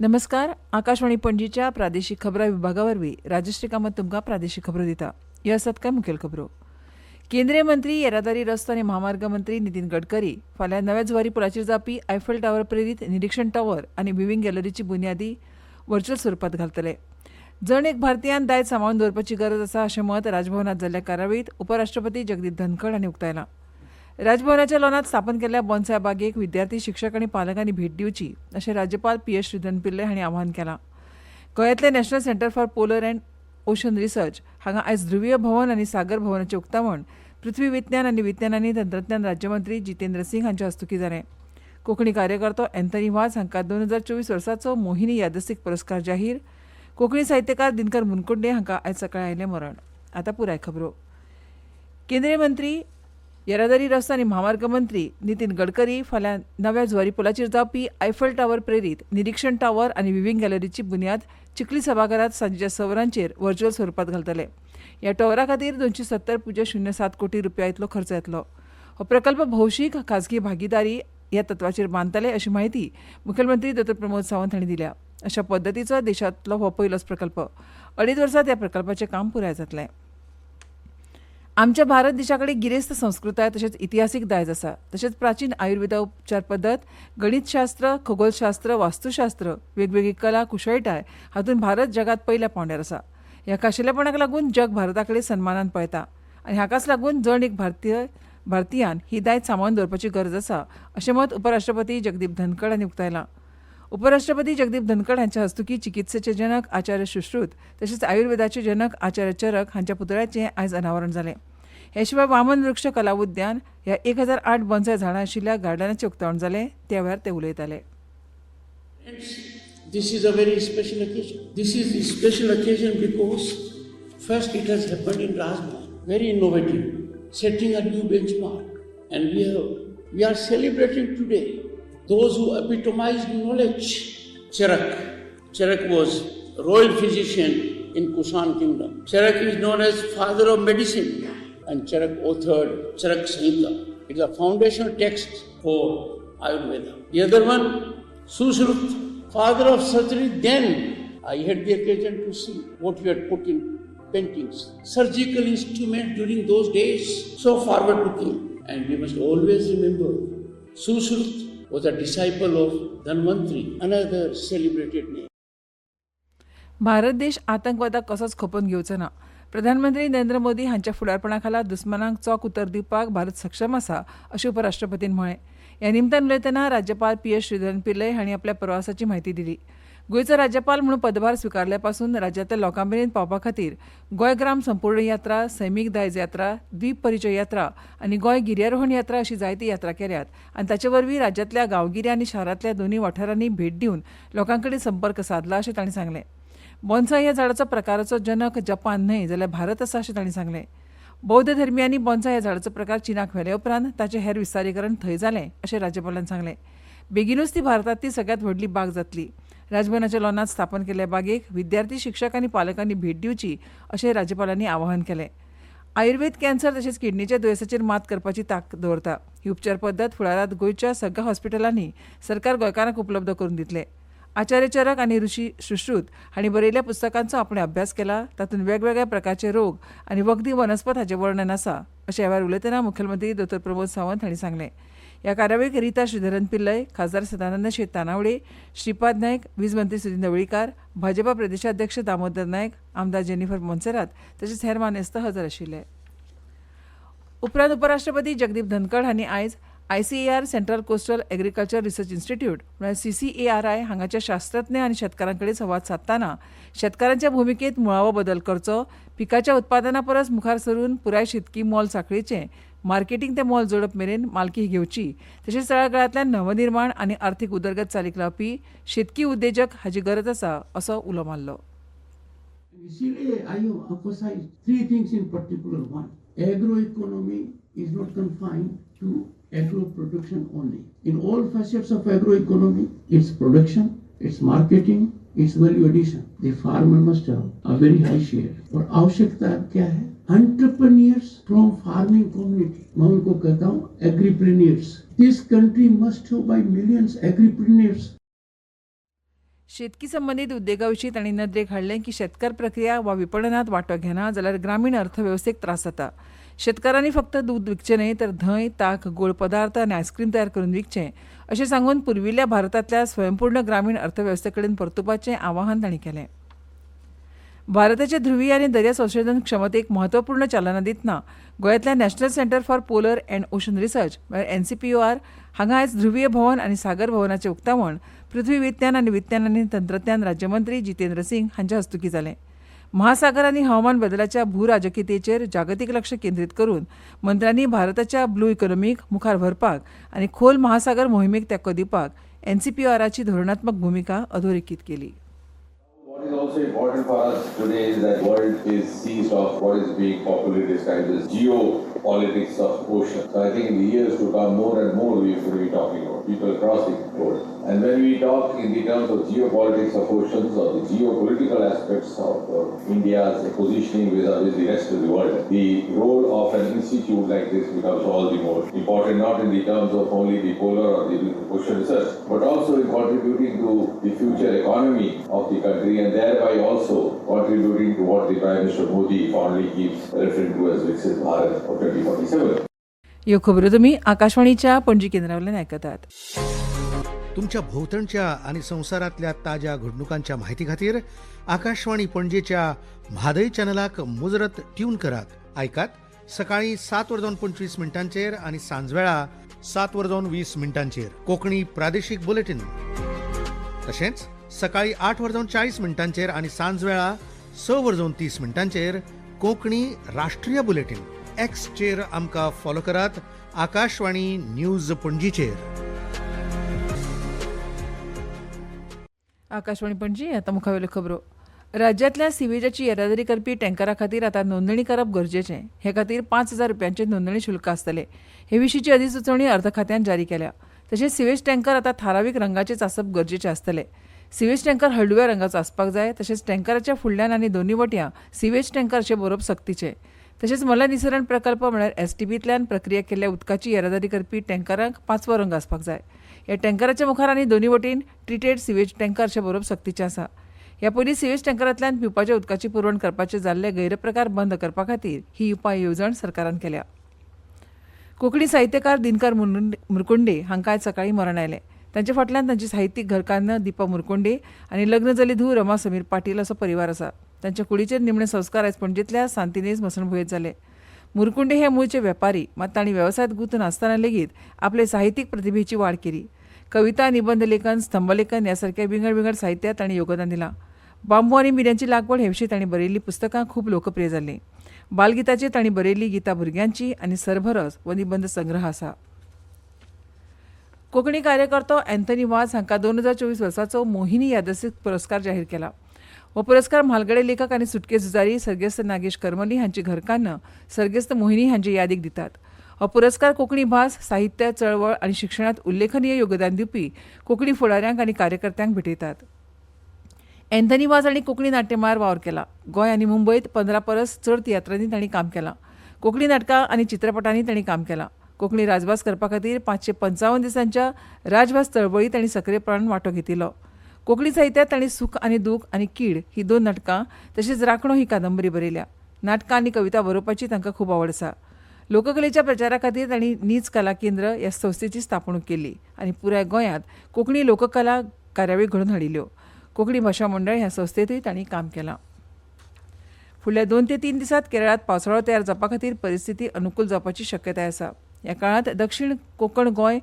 नमस्कार. आकाशवाणी पणजीच्या प्रादेशीक खबरां विभागावरवीं राजश्री कामत तुमकां प्रादेशीक खबरो दिता. ह्यो आसात कांय मुखेल खबरो. केंद्रीय मंत्री येरादारी रस्तो आनी महामार्ग मंत्री नितीन गडकरी फाल्यां नव्या जुवारी पुलाचेर जावपी आयफेल टावर प्रेरीत निरीक्षण टावर आनी विविंग गॅलरीची बुन्यादी व्हर्च्युअल स्वरुपात घालतले. जण एक भारतीयान दायज सांबाळून दवरपाची गरज आसा अशें मत राजभवनात जाल्ल्या कार्यावळींत उपराष्ट्रपती जगदीप धनखड हांणी उक्तायलां. राजभवनाच्या लॉनात स्थापन केल्ल्या बोन्साय बागेक विद्यार्थी शिक्षक आनी पालकांनी भेट दिवची अशें राज्यपाल पी.एस. श्रीधरन पिल्लय हांणी आवाहन केलां. गोंयांतले national centre for polar and ocean research हांगा आयज ध्रुवीय भवन आनी सागर भवनाचें उक्तावण पृथ्वी विज्ञान आनी विज्ञान आनी तंत्रज्ञान राज्यमंत्री जितेंद्र सिंग हांच्या हस्तुकीं जालें. कोंकणी कार्यकर्तो अँथनी वाझ हांकां 2024 वर्साचो मोहिनी यादस्तीक पुरस्कार जाहीर. कोंकणी साहित्यकार दिनकर मुनकुंडे हांकां आयज सकाळीं आयलें मरण. आतां पुराय खबरो. केंद्रीय मंत्री येरादारी रस्तो आनी महामार्ग मंत्री नितीन गडकरी फाल्यां नव्या जुवारी पुलाचेर जावपी आयफेल टावर प्रेरीत निरीक्षण टावर आनी विविंग गॅलरीची बुन्याद चिखली सभाघरांत सांजेच्या 6 वरांचेर व्हर्च्युअल स्वरुपात घालतले. ह्या टावरा खातीर 270.07 कोटी रुपया इतलो खर्च येतलो. हो प्रकल्प भौशीक खाजगी भागीदारी ह्या तत्वाचेर बांदतले अशी माहिती मुखेलमंत्री डॉ. प्रमोद सावंत हांणी दिल्या. अशा पद्दतीचो देशांतलो हो पयलोच प्रकल्प. 2.5 वर्सांत ह्या प्रकल्पाचें काम पुराय जातलें. आमच्या भारत देशा कडेन गिरेस्त संस्कृताय तशेंच इतिहासीक दायज आसा. तशेंच प्राचीन आयुर्वेद उपचार पद्दत, गणितशास्त्र, खगोलशास्त्र, वास्तुशास्त्र, वेगवेगळी कला कुशळटाय हातूंत भारत जगात पयल्या पांवड्यार आसा. ह्या खाशेलेपणाक लागून जग भारता कडेन सन्मानान पळयता आनी हाकाच लागून जण एक भारतीयान ही दायज सांबाळून दवरपाची गरज आसा अशें मत उपराष्ट्रपती जगदीप धनखड हांणी उक्तायलां. उपराष्ट्रपती जगदीप धनखड हांच्या हस्तुकीं चिकित्सेचे जनक आचार्य सुश्रुत तशेंच आयुर्वेदाचे जनक आचार्य चरक हांच्या पुतळ्याचें आयज अनावरण जालें. हे शिवाय वामन वृक्ष कला उद्यान ह्या 1008 बोन्साय झाडां आशिल्ल्या गार्डनाचें उक्तावण जालें. त्या वेळार ते उलयताले. This is a very special occasion. This is a special occasion because first it has happened in Rajbhavan, very innovative, setting a new benchmark, and we are celebrating today those who epitomized knowledge. Charak was royal physician in Kushan kingdom. Charak is known as father of medicine, and Charak authored Charak Samhita. It's a foundational text for Ayurveda. The other one, Sushrut, father of surgery. Then I had the occasion to see what you had put in paintings. Surgical instruments during those days, so forward looking. And we must always remember, Sushrut was a disciple of Dhanvantri, another celebrated name. Bharat देश आतंकवादाक कसोच खपोवन घेवचो ना. प्रधानमंत्री नरेंद्र मोदी हांच्या फुडारपणा खाला दुस्मानांक चोख उत्तर दिवपाक भारत सक्षम आसा अशें उपराष्ट्रपतीन म्हळें. ह्या निमतान उलयतना राज्यपाल पी.एस. श्रीधरन पिल्लय हांणी आपल्या प्रवासाची म्हायती दिली. गोंयचो राज्यपाल म्हणून पदभार स्विकारल्या पासून राज्यांतल्या लोकां मेरेन पावपा खातीर गोंय ग्राम संपूर्ण यात्रा, सैमीक दायज यात्रा, द्वीप परिचय यात्रा आनी गोंय गिर्यारोहण यात्रा अशी जायती यात्रा केल्यात आनी ताचे वरवीं राज्यांतल्या गांवगिऱ्या आनी शारांतल्या दोनूय वाठारांनी भेट दिवन लोकां कडेन संपर्क सादला अशें तांणी सांगलें. बोन्साय ह्या झाडाचो प्रकाराचो जनक जपान न्हय जाल्यार भारत आसा अशें तांणी सांगलें. बौध्द धर्मियांनी बोन्साय ह्या झाडाचो प्रकार चीनाक व्हेले उपरांत ताचें हेर विस्तारीकरण थंय जालें अशें राज्यपालान सांगलें. बेगीनूच ती भारतांतली सगळ्यांत व्हडली बाग जातली. राजभवनाच्या लॉनात स्थापन केल्ल्या बागेक विद्यार्थी शिक्षक आनी पालकांनी भेट दिवची अशें राज्यपालांनी आवाहन केलें. आयुर्वेद कॅन्सर तशेंच किडनीच्या दुयेंसाचेर मात करपाची तांक दवरता. ही उपचार पद्दत फुडारांत गोंयच्या सगळ्या हॉस्पिटलांनी सरकार गोंयकारांक उपलब्ध करून दितले. आचार्य चरक आनी ऋषी सुश्रुत हांणी बरयल्ल्या पुस्तकांचो आपणे अभ्यास केला. तातूंत वेगवेगळ्या प्रकारचे रोग आनी वखदी वनस्पत हाचें वर्णन आसा अशें ह्या वेळार उलयतना मुखेलमंत्री डॉ. प्रमोद सावंत हांणी सांगलें. ह्या कार्यावळीक रिता श्रीधरन पिल्लय, खासदार सदानंद शेट तानावडे, श्रीपाद नायक, वीज मंत्री सुदीन ढवळीकार, भाजपा प्रदेशाध्यक्ष दामोदर नायक, आमदार जेनिफर मोन्सेरात तशेंच हेर मानेस्त हजर आशिल्ले. उपरांत उपराष्ट्रपती जगदीप धनखड हांणी आयज ICAR central coastal agriculture research institute म्हळ्यार CCARI हांगाच्या शास्त्रज्ञ आनी शेतकारां कडेन संवाद सादतना शेतकारांच्या भुमिकेंत मुळावो बदल करचो, पिकाच्या उत्पादना परस मुखार सरून पुराय शेतकी मोल सांखळीचें, मार्केटिंग ते मोल जोडप मेरेन मालकी घेवची तशेंच तळागाळांतल्यान नवनिर्माण आनी आर्थीक उदरगत चालीक लावपी शेतकी उद्देजक हाची गरज आसा असो उलो मारलो. I emphasize three things in particular. One, agroeconomy is not confined to agro production only. In all facets of agroeconomy, its production, its marketing, its value addition, the farmer must have a very high share. और आवश्यकता क्या है? Entrepreneurs from farming community. मैं उनको कहता हूँ agripreneurs. This country must have by millions agripreneurs. शेतकी संबंधित उद्देगाविशीं तांणी नदरेक हाडलें की शेतकार प्रक्रिया वा विपणनात वांटो घेना जाल्यार ग्रामीण अर्थवेवस्थेक त्रास जाता. शेतकारांनी फक्त दूद विकचें न्हय तर धंय, ताक, गोड पदार्थ आनी आयस्क्रीम तयार करून विकचें अशें सांगून पुर्विल्ल्या भारतांतल्या स्वयंपूर्ण ग्रामीण अर्थवेवस्थे कडेन परतुपाचें आवाहन तांणी केलें. भारताचे ध्रुवीय आनी दर्या संशोधन क्षमतेक म्हत्वपूर्ण चालना दितना गोंयांतल्या national centre for polar and ocean research म्हळ्यार NCPOR हांगा आयज ध्रुवीय भवन आनी सागर भवनाचें उक्तावण पृथ्वी विज्ञान आनी तंत्रज्ञान राज्यमंत्री जितेंद्र सिंग हांच्या हस्तुकीं जालें. महासागर आनी हवामान बदलाच्या भूराजकीयतेचेर जागतीक लक्ष केंद्रीत करून मंत्र्यांनी भारताच्या ब्लू इकॉनॉमीक मुखार व्हरपाक आनी खोल महासागर मोहिमेक तेंको दिवपाक NCPORची धोरणात्मक भुमिका अधोरेखीत केली. What is also important for us today is that world is seized of what is being popularly described as geopolitics of ocean. So I think in the years to come, more and more we are going to be talking about people across the world. And when we talk in the terms of geopolitics of oceans or the geopolitical aspects of India's positioning vis-a-vis the rest of the world, the role of an institute like this becomes all the more important, not in the terms of only the polar or the ocean research, but also in contributing to the future economy of the country and thereby also contributing to what the Prime Minister Modi fondly keeps referring to as Viksit Bharat of 2047. ह्यो खबरो तुमी आकाशवाणीच्या पणजी केंद्रावयल्यान आयकतात. तुमच्या भोवतणच्या आणि संवसारातल्या ताज्या घडणुकांच्या माहिती खातीर आकाशवाणी पणजेच्या म्हादय चॅनलाक मुजरत ट्यून करात. ऐकात सकाळी 7:25 आणि सांजवेळा 7:20 कोंकणी प्रादेशीक बुलेटिन. तशेंच सकाळी 8:40 आणि सांजवेळा 6:30 कोंकणी राष्ट्रीय बुलेटिन. एक्सचेर आमकां फॉलो करात. आकाशवाणी न्यूज पणजीचेर. आकाशवाणी पणजी आतां मुखावेल्यो खबरो. राज्यांतल्या सिवेजाची येरादारी करपी टँकरा खातीर आतां नोंदणी करप गरजेचें. हे खातीर 5,000 रुपयांचें नोंदणी शुल्क आसतलें. हे विशींची अधिसुचोवणी अर्थ खात्यान जारी केल्या. तशेंच सिवेज टँकर आतां थारावीक रंगाचेच आसप गरजेचें आसतलें. सिवेज टँकर हळडुव्या रंगाचो आसपाक जाय. तशेंच टँकराच्या फुडल्यान आनी दोनूय वट्यां सिवेज टँकर अशें बरोवप सक्तीचें. तशेंच मलनिसरण प्रकल्प म्हळ्यार STPंतल्यान प्रक्रिया केल्ल्या उदकाची येरादारी करपी टँकरांक 5वो रंग आसपाक जाय. ह्या टँकराच्या मुखार आनी दोनूय वटेन ट्रिटेड सिवेज टँकर अशें बरोवप सक्तीचें आसा. ह्या पयलीं सिवेज टँकरांतल्यान पिवपाच्या उदकाची पुरवण करपाचे जाल्ले गैरप्रकार बंद करपा खातीर ही उपाय येवजण सरकारान केल्या. कोंकणी साहित्यकार दिनकर मुरकुंडे हांकां आयज सकाळीं मरण आयलें. तांचे फाटल्यान तांची साहित्यीक घरकान्न दिपा मुरकुंडे आनी लग्न जाल्ली धूव रमा समीर पाटील असो परिवार आसा. तांच्या कुडीचेर निमणे संस्कार आयज पणजेंतल्या सांतिनेज मसणभुंयेंत जाले. मुरकुंडे हे मूळचे वेपारी, मात तांणी वेवसायांत गुंतून आसतना लेगीत आपले साहित्यीक प्रतिभेची वाड केली. कविता, निबंध लेखन, स्तंभलेखन ह्या सारक्या विंगड साहित्यात तांणी योगदान दिलां. बांबू आनी मिऱ्यांची लागवड हे विशीं तांणी बरयल्लीं पुस्तकां खूब लोकप्रिय जाल्लीं. बालगिताचेर तांणी बरयल्लीं गितां भुरग्यांची आनी सरभरस हो निबंध संग्रह आसा. कोंकणी कार्यकर्तो अँथनी वाझ हांकां 2024 वर्साचो मोहिनी यादस्तीक पुरस्कार जाहीर केला. हो पुरस्कार म्हालगडे लेखक आनी सुटके झुजारी सर्गेस्त नागेश करमली हांची घरकान्न सर्गेस्त मोहिनी हांचे यादीक दितात. हो पुरस्कार कोंकणी भास, साहित्य, चळवळ आनी शिक्षणांत उल्लेखनीय योगदान दिवपी कोंकणी फुडाऱ्यांक आनी कार्यकर्त्यांक भेटयतात. अँथनी वाझ हांणी कोंकणी नाट्यमळार वावर केला. गोंय आनी मुंबयत 15 परस चड तियात्रांनी तांणी काम केलां. कोंकणी नाटकां आनी चित्रपटांनी तांणी काम केलां. कोंकणी राजभास करपा खातीर 555 दिसांच्या राजभास चळवळीत तांणी सक्रियपणान वांटो घेतिल्लो. कोंकणी साहित्यांत तांणी सूख आनी दूख आनी कीड ही 2 नाटकां तशेंच राखणो ही कादंबरी बरयल्या. नाटकां आनी कविता बरोवपाची तांकां खूब आवड आसा. लोककलेच्या प्रचारा खातीर तांणी नीज कला केंद्र ह्या संस्थेची स्थापणूक केल्ली आनी पुराय गोंयांत कोंकणी लोककला कार्यावळी घडोवन हाडिल्ल्यो. कोंकणी भाशा मंडळ ह्या संस्थेंतूय तांणी काम केलां. फुडल्या 2 ते 3 दिसांत केरळांत पावसाळो तयार जावपा खातीर परिस्थिती अनुकूल जावपाची शक्यताय आसा. ह्या काळांत दक्षिण कोंकण गोंय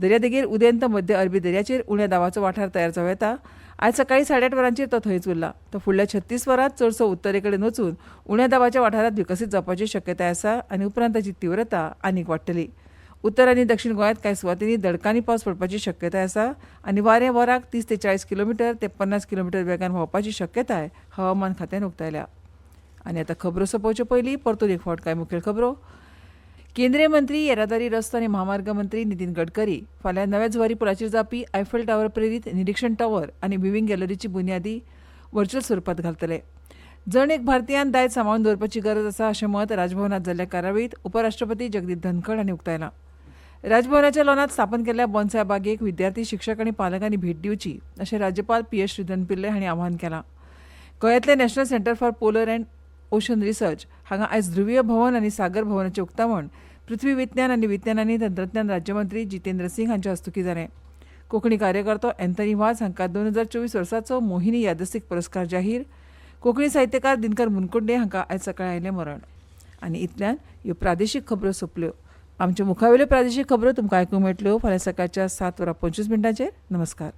दर्यादेगेर उदेंत मध्य अरबी दर्याचेर उण्या दाबाचो वाठार तयार जावं येता. आयज सकाळीं 8:30 वरांचेर तो थंयच उरला. तो फुडल्या 36 वरांत चडसो उत्तरे कडेन वचून उण्या दाबाच्या वाठारांत विकसीत जावपाची शक्यताय आसा आनी उपरांत ताची तीव्रता आनीक वाडटली. उत्तर आनी दक्षिण गोंयांत कांय सुवातींनी दडकानी पावस पडपाची शक्यताय आसा आनी वारें वराक 30 ते 40 किलोमीटर ते 50 किलोमीटर वेगान व्हांवपाची शक्यताय हवामान खात्यान उक्तायल्या. आनी आतां खबरो सोंपोवचे पयलीं परतून एक फावट कांय मुखेल खबरो. केंद्रीय मंत्री येरादारी रस्तो आनी महामार्ग मंत्री नितीन गडकरी फाल्यां नव्या जुवारी पुलाचेर जावपी आयफेल टावर प्रेरीत निरीक्षण टावर आनी व्हिविंग गॅलरीची बुन्यादी व्हर्च्युअल स्वरुपात घालतले. जण एक भारतीयान दायज सांबाळून दवरपाची गरज आसा अशें मत राजभवनांत जाल्ल्या कार्यावळींत उपराष्ट्रपती जगदीप धनखड हांणी उक्तायलां. राजभवनाच्या लॉनात स्थापन केल्ल्या बोन्साय बागेक विद्यार्थी शिक्षक आनी पालकांनी भेट दिवची अशें राज्यपाल PS श्रीधरन पिल्ले हांणी आवाहन केलां. गोंयांतले national centre for polar and ocean research हांगा आयज ध्रुवीय भवन आनी सागर भवनाचें उक्तावण पृथ्वी विज्ञान आनी विज्ञान आनी तंत्रज्ञान राज्यमंत्री जितेंद्र सिंग हांच्या हस्तुकीं जालें. कोंकणी कार्यकर्तो एंथनी वाझ हांकां 2024 वर्साचो मोहिनी यादस्तीक पुरस्कार जाहीर. कोंकणी साहित्यकार दिनकर मुनकुंडे हांकां आयज सकाळीं आयलें मरण. आनी इतल्यान ह्यो प्रादेशीक खबरो सोंपल्यो. आमच्यो मुखावेल्यो प्रादेशीक खबरो तुमकां आयकूंक मेळटल्यो फाल्यां सकाळच्या 7:25 नमस्कार.